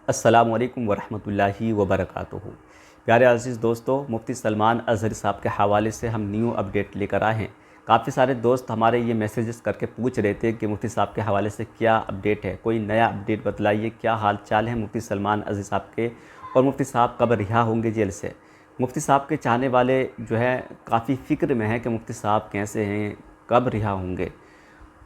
अस्सलामु अलैकुम वरहमतुल्लाहि वबरकातुहू। प्यारे अज़ीज़ दोस्तों, मुफ्ती सलमान अज़हरी साहब के हवाले से हम न्यू अपडेट लेकर आए हैं। काफ़ी सारे दोस्त हमारे ये मैसेजेस करके पूछ रहे थे कि मुफ्ती साहब के हवाले से क्या अपडेट है, कोई नया अपडेट बतलाइए, क्या हाल चाल है मुफ्ती सलमान अज़हरी साहब के, और मुफ्ती साहब कब रिहा होंगे जेल से। मुफ्ती साहब के चाहने वाले जो हैं काफ़ी फ़िक्र में हैं कि मुफ्ती साहब कैसे हैं, कब रिहा होंगे।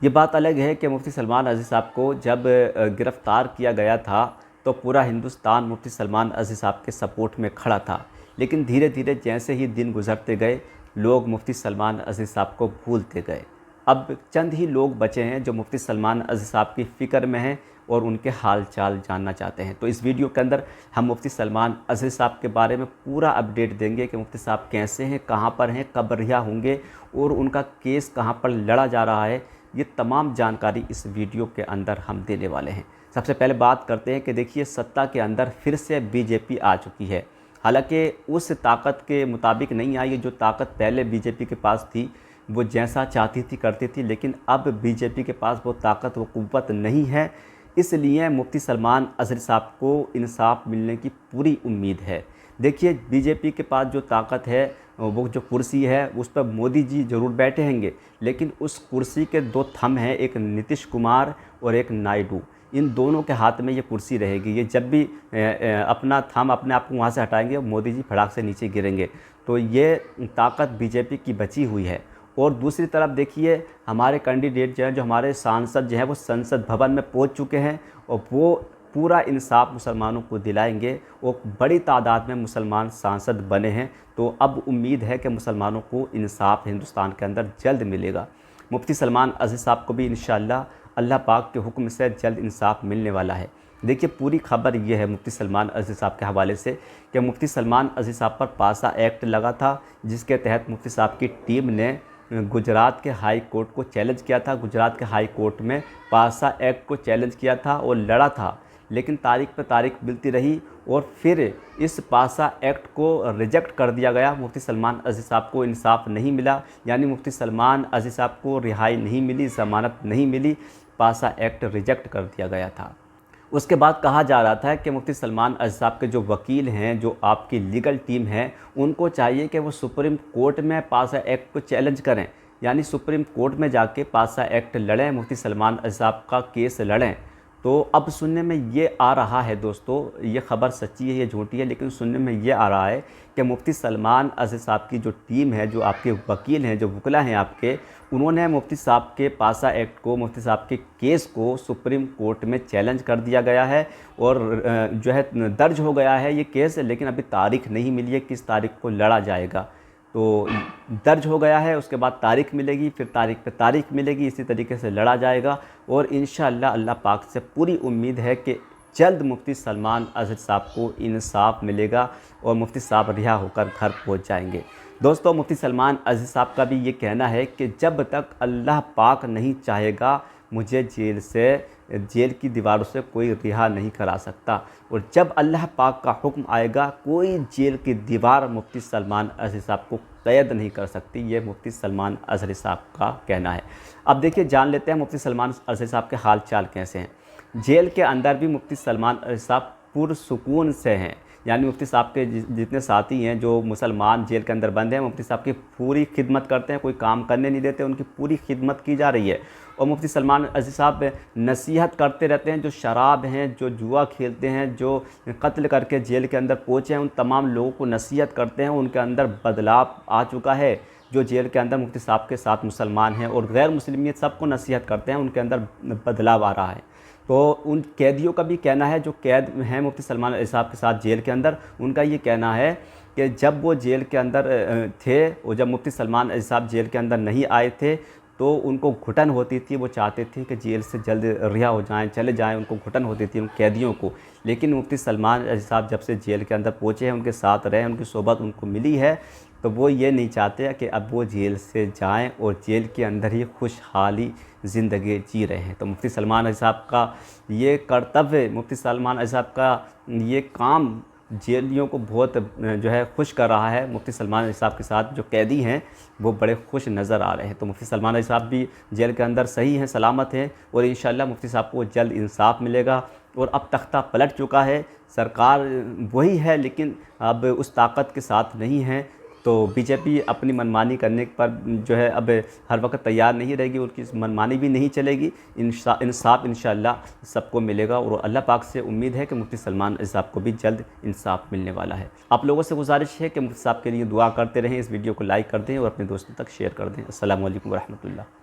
ये बात अलग है कि मुफ्ती सलमान अज़हरी साहब को जब गिरफ़्तार किया गया था तो पूरा हिंदुस्तान मुफ्ती सलमान अज़हरी साहब के सपोर्ट में खड़ा था, लेकिन धीरे धीरे जैसे ही दिन गुजरते गए लोग मुफ्ती सलमान अज़हरी साहब को भूलते गए। अब चंद ही लोग बचे हैं जो मुफ्ती सलमान अज़हरी साहब की फ़िक्र में हैं और उनके हाल चाल जानना चाहते हैं। तो इस वीडियो के अंदर हम मुफ्ती सलमान अज़हरी साहब के बारे में पूरा अपडेट देंगे कि मुफ्ती साहब कैसे हैं, कहाँ पर हैं, कब रिहा होंगे और उनका केस कहाँ पर लड़ा जा रहा है। ये तमाम जानकारी इस वीडियो के अंदर हम देने वाले हैं। सबसे पहले बात करते हैं कि देखिए, सत्ता के अंदर फिर से बीजेपी आ चुकी है। हालांकि उस ताकत के मुताबिक नहीं आई जो ताकत पहले बीजेपी के पास थी, वो जैसा चाहती थी करती थी, लेकिन अब बीजेपी के पास वो ताकत, वो क़ुव्वत नहीं है। इसलिए मुफ्ती सलमान अज़हरी साहब को इंसाफ मिलने की पूरी उम्मीद है। देखिए, बीजेपी के पास जो ताकत है, वो जो कुर्सी है उस पर मोदी जी ज़रूर बैठे होंगे, लेकिन उस कुर्सी के दो थंब हैं, एक नीतीश कुमार और एक नायडू। इन दोनों के हाथ में ये कुर्सी रहेगी। ये जब भी अपना थंब अपने आप को वहाँ से हटाएंगे, मोदी जी फटाक से नीचे गिरेंगे। तो ये ताकत बीजेपी की बची हुई है। और दूसरी तरफ देखिए, हमारे कैंडिडेट जो हैं, जो हमारे सांसद जो हैं, वो संसद भवन में पहुँच चुके हैं और वो पूरा इंसाफ मुसलमानों को दिलाएंगे। और बड़ी तादाद में मुसलमान सांसद बने हैं, तो अब उम्मीद है कि मुसलमानों को इंसाफ हिंदुस्तान के अंदर जल्द मिलेगा। मुफ्ती सलमान अज़हरी साहब को भी इंशाअल्लाह अल्लाह पाक के हुक्म से जल्द इंसाफ मिलने वाला है। देखिए, पूरी खबर ये है मुफ्ती सलमान अज़हरी साहब के हवाले से कि मुफ्ती सलमान अज़हरी साहब पर पासा एक्ट लगा था, जिसके तहत मुफ्ती साहब की टीम ने गुजरात के हाई कोर्ट को चैलेंज किया था। गुजरात के हाई कोर्ट में पासा एक्ट को चैलेंज किया था और लड़ा था, लेकिन तारीख पे तारीख मिलती रही और फिर इस पासा एक्ट को रिजेक्ट कर दिया गया। मुफ्ती सलमान अज़हरी साहब को इंसाफ नहीं मिला, यानी मुफ्ती सलमान अज़हरी साहब को रिहाई नहीं मिली, ज़मानत नहीं मिली, पासा एक्ट रिजेक्ट कर दिया गया था। उसके बाद कहा जा रहा था कि मुफ्ती सलमान अज़हरी साहब के जो वकील हैं, जो आपकी लीगल टीम है, उनको चाहिए कि वो सुप्रीम कोर्ट में पासा एक्ट को चैलेंज करें, यानी सुप्रीम कोर्ट में जाके पासा एक्ट लड़ें, मुफ्ती सलमान अज़हरी साहब का केस लड़ें। तो अब सुनने में ये आ रहा है दोस्तों, ये ख़बर सच्ची है, ये झूठी है, लेकिन सुनने में ये आ रहा है कि मुफ्ती सलमान अज़हरी साहब की जो टीम है, जो आपके वकील हैं, जो वकला हैं आपके, उन्होंने मुफ्ती साहब के पासा एक्ट को, मुफ्ती साहब के केस को सुप्रीम कोर्ट में चैलेंज कर दिया गया है और जो है दर्ज हो गया है ये केस, लेकिन अभी तारीख़ नहीं मिली है किस तारीख़ को लड़ा जाएगा। तो दर्ज हो गया है, उसके बाद तारीख़ मिलेगी, फिर तारीख़ पे तारीख़ मिलेगी, इसी तरीके से लड़ा जाएगा। और इंशाअल्लाह अल्लाह पाक से पूरी उम्मीद है कि जल्द मुफ्ती सलमान अज़हरी साहब को इंसाफ मिलेगा और मुफ्ती साहब रिहा होकर घर पहुंच जाएंगे। दोस्तों, मुफ्ती सलमान अज़हरी साहब का भी ये कहना है कि जब तक अल्लाह पाक नहीं चाहेगा, मुझे जेल की दीवारों से कोई रिहा नहीं करा सकता, और जब अल्लाह पाक का हुक्म आएगा, कोई जेल की दीवार मुफ्ती सलमान अज़हरी साहब को कैद नहीं कर सकती। ये मुफ्ती सलमान अज़हरी साहब का कहना है। अब देखिए, जान लेते हैं मुफ्ती सलमान अज़हरी साहब के हाल चाल कैसे हैं। जेल के अंदर भी मुफ्ती सलमान अज़हरी साहब पुरसुकून से हैं, यानी मुफ्ती साहब के जितने साथी हैं जो मुसलमान जेल के अंदर बंद हैं, मुफ्ती साहब की पूरी खिदमत करते हैं, कोई काम करने नहीं देते, उनकी पूरी खिदमत की जा रही है। और मुफ्ती सलमान अज़हरी साहब नसीहत करते रहते हैं, जो शराब हैं, जो जुआ खेलते हैं, जो कत्ल करके जेल के अंदर पहुँचे हैं, उन तमाम लोगों को नसीहत करते हैं। उनके अंदर बदलाव आ चुका है। जो जेल के अंदर मुफ्ती साहब के साथ मुसलमान हैं और गैर मुस्लिम सबको नसीहत करते हैं, उनके अंदर बदलाव आ रहा है। तो उन कैदियों का भी कहना है, जो कैद हैं मुफ्ती सलमान अज़हरी साहब के साथ जेल के अंदर, उनका ये कहना है कि जब वो जेल के अंदर थे और जब मुफ्ती सलमान अज़हरी साहब जेल के अंदर नहीं आए थे, तो उनको घुटन होती थी। वो चाहते थे कि जेल से जल्द रिहा हो जाएं, चले जाएं, उनको घुटन होती थी उन कैदियों को। लेकिन मुफ्ती सलमान अज़हरी साहब जब से जेल के अंदर पहुँचे हैं, उनके साथ रहे, उनकी सोबत उनको मिली है, तो वो ये नहीं चाहते कि अब वो जेल से जाएं और जेल के अंदर ही खुशहाली ज़िंदगी जी रहे हैं। तो मुफ्ती सलमान अज़हरी साहब का ये कर्तव्य, मुफ्ती सलमान अज़हरी साहब का ये काम जेलियों को बहुत जो है खुश कर रहा है। मुफ्ती सलमान अज़हरी साहब के साथ जो कैदी हैं वो बड़े खुश नज़र आ रहे हैं। तो मुफ्ती सलमान अज़हरी साहब भी जेल के अंदर सही हैं, सलामत हैं, और इंशाअल्लाह मुफ्ती साहब को जल्द इंसाफ मिलेगा और अब तख्ता पलट चुका है। सरकार वही है लेकिन अब उस ताकत के साथ नहीं है। तो बीजेपी अपनी मनमानी करने पर जो है अब हर वक्त तैयार नहीं रहेगी, उनकी मनमानी भी नहीं चलेगी। इंसाफ इंशाअल्लाह सबको मिलेगा और अल्लाह पाक से उम्मीद है कि मुफ्ती सलमान साहब को भी जल्द इंसाफ मिलने वाला है। आप लोगों से गुजारिश है कि मुफ्ती साहब के लिए दुआ करते रहें, इस वीडियो को लाइक कर दें और अपने दोस्तों तक शेयर कर दें। अस्सलामु अलैकुम वरहमतुल्लाह।